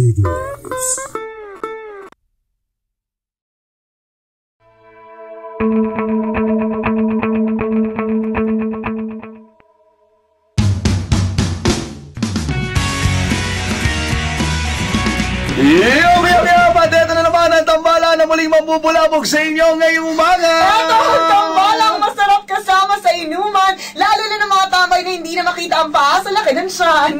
Triggers. Ito na naman ang tambala na muling mabubulabog sa inyo ngayong umaga. Ito ang tambalang masarap kasama sa inuman, lalo na ng mga tambay na hindi na makita ang paa sa laki ng tiyan.